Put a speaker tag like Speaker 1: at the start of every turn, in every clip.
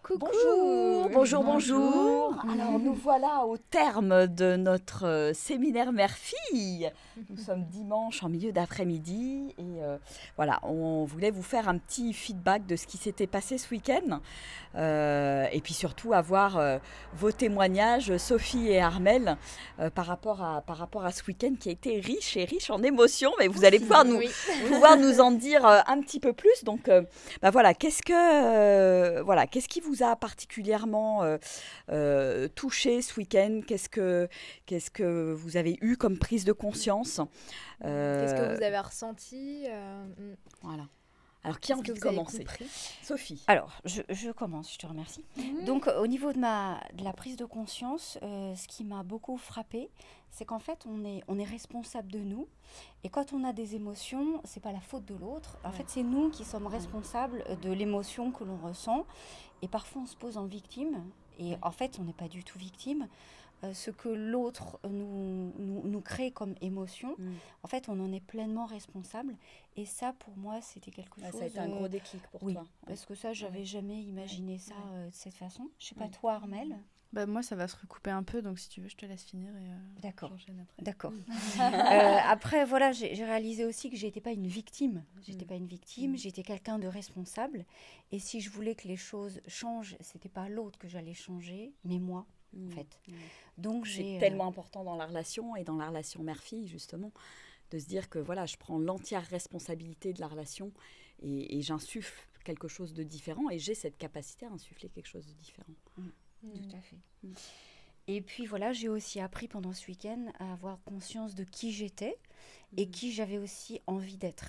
Speaker 1: Coucou.
Speaker 2: Bonjour. Alors nous voilà au terme de notre séminaire mère-fille. Nous sommes dimanche en milieu d'après-midi et voilà, on voulait vous faire un petit feedback de ce qui s'était passé ce week-end et puis surtout avoir vos témoignages, Sophie et Armelle, par rapport à ce week-end qui a été riche en émotions. Mais vous allez pouvoir nous en dire un petit peu plus. Donc voilà, qu'est-ce qui vous a particulièrement touché ce week-end? Qu'est-ce que vous avez eu comme prise de conscience?
Speaker 1: Qu'est-ce que vous avez ressenti?
Speaker 2: Voilà. Alors, qui a envie de commencer? Sophie.
Speaker 3: Alors, je commence, je te remercie. Donc, au niveau de la prise de conscience, ce qui m'a beaucoup frappée, c'est qu'en fait, on est responsable de nous. Et quand on a des émotions, c'est pas la faute de l'autre. En fait, c'est nous qui sommes responsables de l'émotion que l'on ressent. Et parfois, on se pose en victime. Et en fait, on n'est pas du tout victime. Ce que l'autre nous crée comme émotion, en fait, on en est pleinement responsable. Et ça, pour moi, c'était quelque chose...
Speaker 2: Ça a été un gros déclic pour toi.
Speaker 3: Parce que ça, j'avais jamais imaginé ça de cette façon. Je sais pas, toi, Armelle?
Speaker 4: Moi, ça va se recouper un peu, donc si tu veux, je te laisse finir et
Speaker 3: D'accord.
Speaker 4: j'enchaîne après.
Speaker 3: D'accord. Après, voilà, j'ai réalisé aussi que j'étais pas une victime. J'étais quelqu'un de responsable. Et si je voulais que les choses changent, c'était pas l'autre que j'allais changer, mais moi, en fait. Donc
Speaker 2: c'est tellement important dans la relation et dans la relation mère-fille, justement, de se dire que voilà, je prends l'entière responsabilité de la relation et j'insuffle quelque chose de différent et j'ai cette capacité à insuffler quelque chose de différent.
Speaker 3: Tout à fait. Et puis voilà, j'ai aussi appris pendant ce week-end à avoir conscience de qui j'étais et qui j'avais aussi envie d'être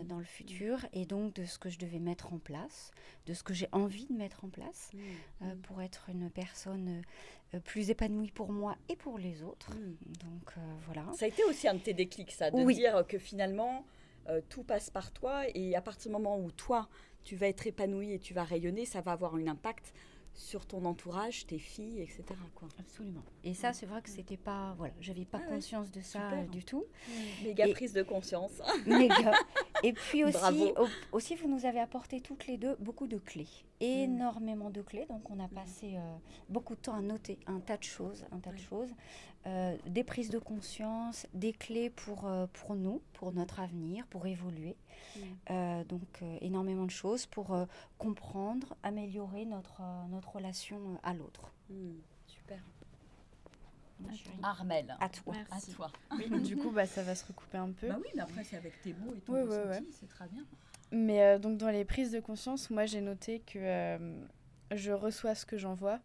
Speaker 3: dans le futur, et donc de ce que je devais mettre en place, de ce que j'ai envie de mettre en place pour être une personne plus épanouie pour moi et pour les autres. Donc voilà.
Speaker 2: Ça a été aussi un de tes déclics, ça, de dire que finalement tout passe par toi, et à partir du moment où toi tu vas être épanouie et tu vas rayonner, ça va avoir un impact sur ton entourage, tes filles, etc. quoi.
Speaker 3: Absolument. Et ça, c'est vrai que c'était pas... Voilà, j'avais pas conscience de ça du tout.
Speaker 2: Méga prise de conscience.
Speaker 3: Méga. Et puis aussi, vous nous avez apporté toutes les deux beaucoup de clés. Énormément de clés. Donc, on a passé beaucoup de temps à noter un tas de choses. Des prises de conscience, des clés pour nous, pour notre avenir, pour évoluer. Donc, énormément de choses pour comprendre, améliorer notre relation à l'autre.
Speaker 2: Super. Armelle,
Speaker 3: à toi.
Speaker 4: Merci.
Speaker 2: À toi.
Speaker 4: Oui, du coup, ça va se recouper un peu.
Speaker 2: Oui, mais après, c'est avec tes mots et ton ressenti, c'est très bien.
Speaker 4: Mais donc, dans les prises de conscience, moi, j'ai noté que je reçois ce que j'envoie.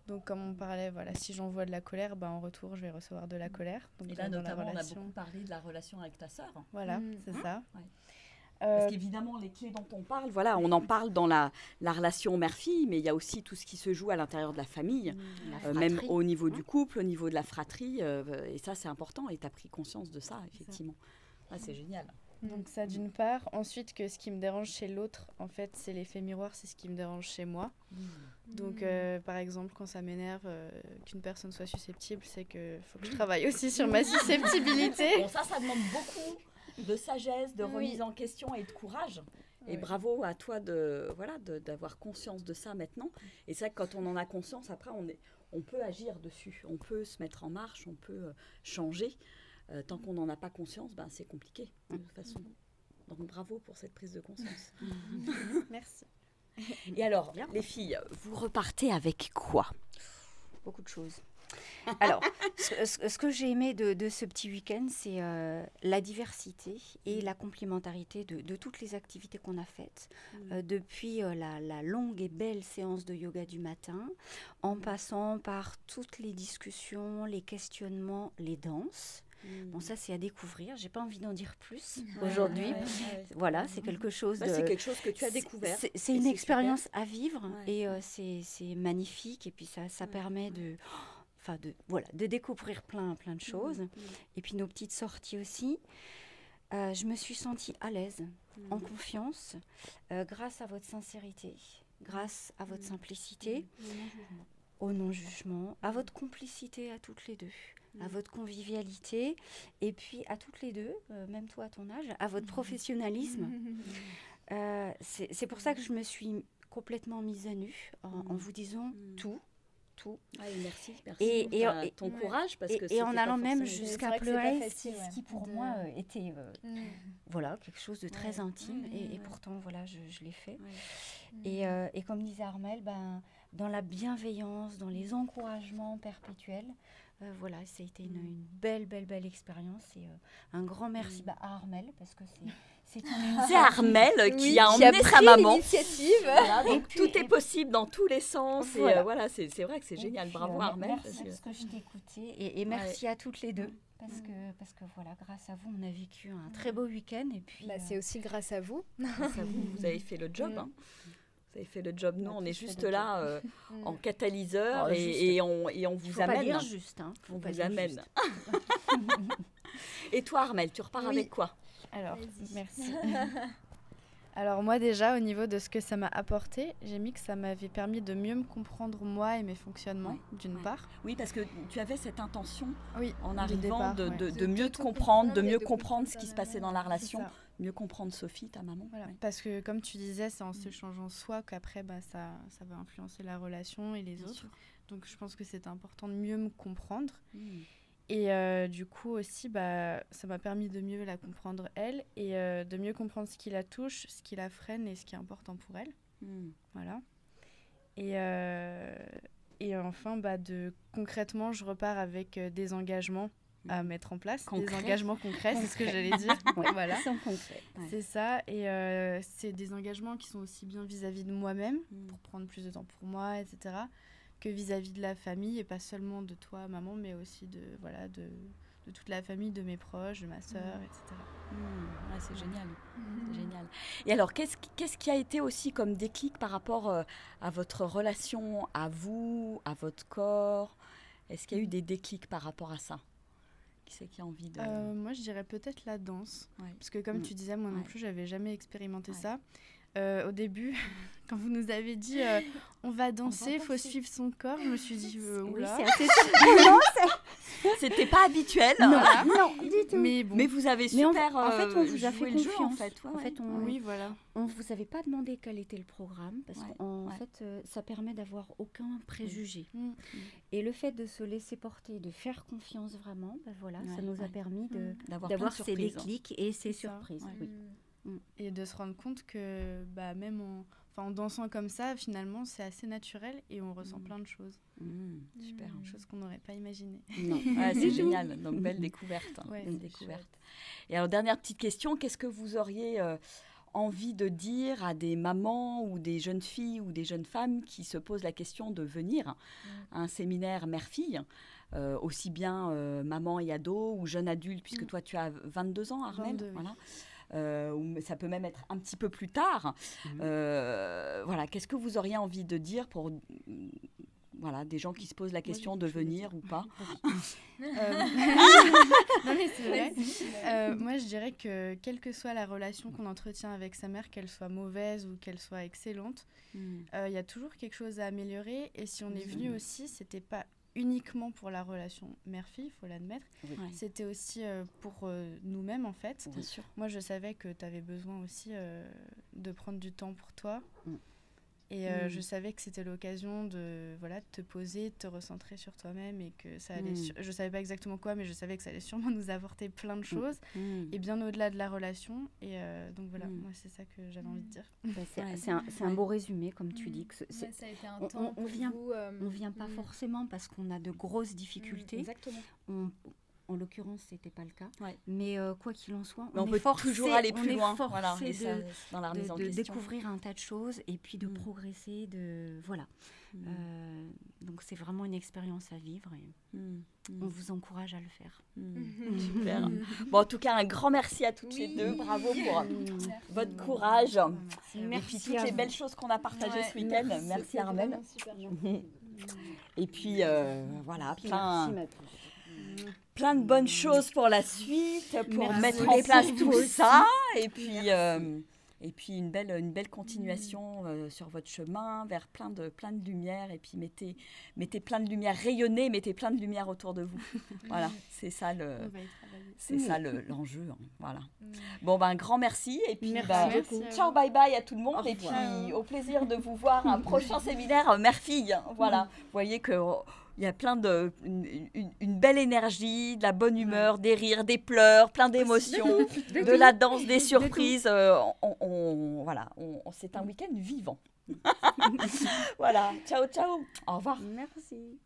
Speaker 4: Donc, comme on parlait, voilà, si j'envoie de la colère, en retour, je vais recevoir de la colère. Donc,
Speaker 2: et là, notamment, on a beaucoup parlé de la relation avec ta sœur.
Speaker 4: Voilà, c'est ça.
Speaker 2: Ouais. Parce qu'évidemment, les clés dont on parle, voilà, on en parle dans la relation mère-fille, mais il y a aussi tout ce qui se joue à l'intérieur de la famille, même au niveau du couple, au niveau de la fratrie. Et ça, c'est important. Et tu as pris conscience de ça, effectivement. C'est génial.
Speaker 4: Donc ça, d'une part. Ensuite, que ce qui me dérange chez l'autre, en fait, c'est l'effet miroir, c'est ce qui me dérange chez moi. Donc, par exemple, quand ça m'énerve qu'une personne soit susceptible, c'est qu'il faut que je travaille aussi sur ma susceptibilité.
Speaker 2: Bon, ça demande beaucoup de sagesse, de remise en question et de courage. Et bravo à toi d'avoir conscience de ça maintenant. Et c'est vrai que quand on en a conscience, après, on peut agir dessus. On peut se mettre en marche, on peut changer. Tant qu'on n'en a pas conscience, c'est compliqué de toute façon. Donc bravo pour cette prise de conscience.
Speaker 4: Merci.
Speaker 2: Et alors, les filles, vous repartez avec quoi?
Speaker 3: Beaucoup de choses. Alors, ce que j'ai aimé de ce petit week-end, c'est la diversité et la complémentarité de toutes les activités qu'on a faites. Depuis la longue et belle séance de yoga du matin, en passant par toutes les discussions, les questionnements, les danses. Bon, ça, c'est à découvrir. J'ai pas envie d'en dire plus aujourd'hui. Voilà, c'est quelque chose
Speaker 2: c'est quelque chose que tu as découvert.
Speaker 3: C'est une expérience à vivre et c'est magnifique. Et puis, ça permet de découvrir plein de choses. Et puis, nos petites sorties aussi. Je me suis sentie à l'aise, en confiance, grâce à votre sincérité, grâce à votre simplicité, au non-jugement, à votre complicité à toutes les deux. À votre convivialité, et puis à toutes les deux, même toi à ton âge, à votre professionnalisme. C'est pour ça que je me suis complètement mise à nu en vous disant tout.
Speaker 2: Merci
Speaker 3: Et
Speaker 2: pour ton courage. Parce que
Speaker 3: et en allant même
Speaker 1: C'est
Speaker 3: jusqu'à
Speaker 1: vrai que c'est
Speaker 3: pleurer,
Speaker 1: pas facile,
Speaker 3: ce qui pour
Speaker 1: de-
Speaker 3: moi était voilà, quelque chose de très
Speaker 1: Ouais.
Speaker 3: intime. Et
Speaker 1: Ouais.
Speaker 3: pourtant, voilà, je l'ai fait.
Speaker 2: Ouais.
Speaker 3: Et comme disait Armelle, dans la bienveillance, dans les encouragements perpétuels, voilà, ça a été une belle expérience. Et un grand merci à Armelle, parce que c'est
Speaker 2: C'est Armelle qui a
Speaker 1: qui a
Speaker 2: emmené sa
Speaker 1: pris
Speaker 2: maman.
Speaker 1: l'initiative.
Speaker 2: Voilà, donc
Speaker 3: Et puis-
Speaker 2: tout est possible dans tous les sens.
Speaker 3: Voilà.
Speaker 2: Et voilà, c'est vrai que c'est génial. Bravo Armelle.
Speaker 3: Merci parce que je t'ai écouté et merci à toutes les deux parce que voilà, grâce à vous, on a vécu un très beau week-end et puis
Speaker 1: C'est aussi grâce à vous.
Speaker 2: Grâce à vous, vous avez fait le job. Hein. Vous avez fait le job. Nous, on est juste
Speaker 3: le
Speaker 2: là en catalyseur
Speaker 3: Oh,
Speaker 2: et on vous
Speaker 3: faut
Speaker 2: amène.
Speaker 3: pas dire juste, hein. Faut
Speaker 2: On
Speaker 3: pas
Speaker 2: vous
Speaker 3: dire
Speaker 2: amène.
Speaker 3: juste.
Speaker 2: Et toi, Armelle, tu repars avec quoi?
Speaker 4: Alors,
Speaker 1: Vas-y.
Speaker 4: merci. Alors moi déjà, au niveau de ce que ça m'a apporté, j'ai mis que ça m'avait permis de mieux me comprendre moi et mes fonctionnements, d'une part.
Speaker 2: Oui, parce que tu avais cette intention
Speaker 4: Oui,
Speaker 2: en
Speaker 4: du
Speaker 2: arrivant
Speaker 4: départ,
Speaker 2: de
Speaker 1: De
Speaker 2: mieux te
Speaker 1: tout
Speaker 2: comprendre, de
Speaker 1: comprendre et
Speaker 2: mieux
Speaker 1: de
Speaker 2: comprendre ce
Speaker 1: comprendre
Speaker 2: qui se
Speaker 1: ta
Speaker 2: passait dans
Speaker 1: maman.
Speaker 2: la
Speaker 4: C'est
Speaker 2: relation,
Speaker 4: ça.
Speaker 2: mieux comprendre Sophie, ta maman.
Speaker 4: Voilà.
Speaker 2: Ouais.
Speaker 4: Parce que comme tu disais, c'est en se changeant soi qu'après ça va influencer la relation et les
Speaker 2: Bien
Speaker 4: autres.
Speaker 2: sûr.
Speaker 4: Donc je pense que c'est important de mieux me comprendre.
Speaker 2: Mmh.
Speaker 4: Et du coup aussi, ça m'a permis de mieux la comprendre elle et de mieux comprendre ce qui la touche, ce qui la freine et ce qui est important pour elle.
Speaker 2: Mmh.
Speaker 4: Voilà. Et enfin, concrètement, je repars avec des engagements à mettre en place.
Speaker 2: Concrets.
Speaker 4: Des engagements concrets, c'est ce que j'allais dire. Voilà.
Speaker 3: Ils sont concrets.
Speaker 2: Ouais.
Speaker 4: C'est ça. Et c'est des engagements qui sont aussi bien vis-à-vis de moi-même, pour prendre plus de temps pour moi, etc., que vis-à-vis de la famille, et pas seulement de toi, maman, mais aussi de toute la famille, de mes proches, de ma sœur, etc.
Speaker 2: Ouais, c'est génial. C'est génial. Et alors, qu'est-ce qui a été aussi comme déclic par rapport à votre relation, à vous, à votre corps? Est-ce qu'il y a eu des déclics par rapport à ça? Qui c'est qui a envie de...
Speaker 4: Moi, je dirais peut-être la danse.
Speaker 2: Ouais.
Speaker 4: Parce que comme tu disais, moi non
Speaker 2: Ouais.
Speaker 4: plus, j'avais jamais expérimenté
Speaker 2: Ouais.
Speaker 4: ça. Au début, quand vous nous avez dit on va danser, il faut
Speaker 2: danser.
Speaker 4: suivre son corps, je me suis dit
Speaker 3: Oui,
Speaker 4: oula.
Speaker 3: c'est assez surprenant.
Speaker 2: C'était pas habituel.
Speaker 3: Non, du tout.
Speaker 4: Mais bon,
Speaker 2: Mais vous avez
Speaker 3: Mais en
Speaker 2: super
Speaker 3: fait, on vous a
Speaker 2: joué
Speaker 3: fait
Speaker 2: le jeu,
Speaker 3: confiance.
Speaker 2: en fait. Ouais,
Speaker 3: En fait,
Speaker 2: ouais.
Speaker 4: oui, voilà.
Speaker 3: on vous avait pas demandé quel était le programme parce
Speaker 2: Ouais,
Speaker 3: qu'en
Speaker 2: ouais.
Speaker 3: fait, ça permet d'avoir aucun préjugé.
Speaker 4: Mm.
Speaker 3: Et le fait de se laisser porter, de faire confiance vraiment, ça
Speaker 2: Ouais,
Speaker 3: nous a
Speaker 2: ouais.
Speaker 3: permis
Speaker 2: D'avoir
Speaker 3: d'avoir
Speaker 2: plein de
Speaker 3: ces
Speaker 2: surprises.
Speaker 3: déclics et ces
Speaker 4: C'est ça.
Speaker 3: surprises.
Speaker 2: Ouais.
Speaker 3: Oui.
Speaker 4: Et de se rendre compte que même en dansant comme ça, finalement, c'est assez naturel et on ressent plein de choses.
Speaker 2: Super.
Speaker 4: Choses qu'on n'aurait pas imaginées.
Speaker 2: Non. Ouais, c'est génial. Donc, belle découverte.
Speaker 4: Ouais,
Speaker 2: Belle
Speaker 4: c'est
Speaker 2: découverte. Et alors, dernière petite question, qu'est-ce que vous auriez envie de dire à des mamans ou des jeunes filles ou des jeunes femmes qui se posent la question de venir à un séminaire mère-fille, aussi bien maman et ado ou jeune adulte, puisque toi tu as 22 ans, Armelle,
Speaker 4: 22, oui.
Speaker 2: voilà. Ou ça peut même être un petit peu plus tard. Voilà, qu'est-ce que vous auriez envie de dire pour voilà, des gens qui se posent la question de venir ou pas?
Speaker 4: Non mais c'est vrai. Moi je dirais que quelle que soit la relation qu'on entretient avec sa mère, qu'elle soit mauvaise ou qu'elle soit excellente, il y a toujours quelque chose à améliorer. Et si on est venu aussi, c'était pas uniquement pour la relation mère-fille, il faut l'admettre.
Speaker 2: Oui.
Speaker 4: C'était aussi pour nous-mêmes en fait.
Speaker 2: Bien sûr.
Speaker 4: Moi je savais que tu avais besoin aussi de prendre du temps pour toi. Et je savais que c'était l'occasion de te poser, de te recentrer sur toi-même et que ça allait... Je savais pas exactement quoi, mais je savais que ça allait sûrement nous apporter plein de choses et bien au-delà de la relation. Et donc voilà, moi c'est ça que j'avais envie de dire.
Speaker 3: C'est un beau résumé, comme tu dis. Que
Speaker 1: Ça a été un temps
Speaker 3: on vient,
Speaker 1: pour vous,
Speaker 3: on vient pas forcément parce qu'on a de grosses difficultés.
Speaker 2: Exactement.
Speaker 3: En l'occurrence, c'était pas le cas.
Speaker 2: Ouais.
Speaker 3: Mais quoi qu'il en soit,
Speaker 2: Mais on
Speaker 3: est
Speaker 2: peut
Speaker 3: forcé,
Speaker 2: toujours aller
Speaker 3: on
Speaker 2: plus
Speaker 3: est
Speaker 2: loin.
Speaker 3: forcé
Speaker 2: Voilà, et ça, dans la remise en
Speaker 3: de
Speaker 2: question.
Speaker 3: découvrir un tas de choses et puis de progresser, voilà. Donc c'est vraiment une expérience à vivre et on vous encourage à le faire.
Speaker 2: Super. Bon, en tout cas, un grand merci à toutes les deux. Bravo pour votre courage. Et puis toutes les belles choses qu'on a partagées ce week-end. Merci Armelle. Et puis voilà, plein de bonnes choses pour la suite, pour mettre en place tout ça. Et puis Et puis une belle continuation sur votre chemin vers plein de lumière. Et puis mettez plein de lumière, rayonnez, mettez plein de lumière autour de vous. Voilà, c'est ça
Speaker 4: On va y travailler.
Speaker 2: c'est ça l'enjeu. Hein. Voilà. Bon, ben, un grand merci. Et puis,
Speaker 4: Merci beaucoup.
Speaker 2: ciao, bye bye à tout le monde.
Speaker 3: Au
Speaker 2: Et puis,
Speaker 3: revoir.
Speaker 2: au plaisir de vous voir à un prochain séminaire Mère-Fille. Hein. Voilà. Vous voyez que il y a une belle énergie, de la bonne humeur, des rires, des pleurs, plein d'émotions, de la danse, des surprises. Voilà, c'est un week-end vivant. Voilà. Ciao, ciao. Au revoir.
Speaker 3: Merci.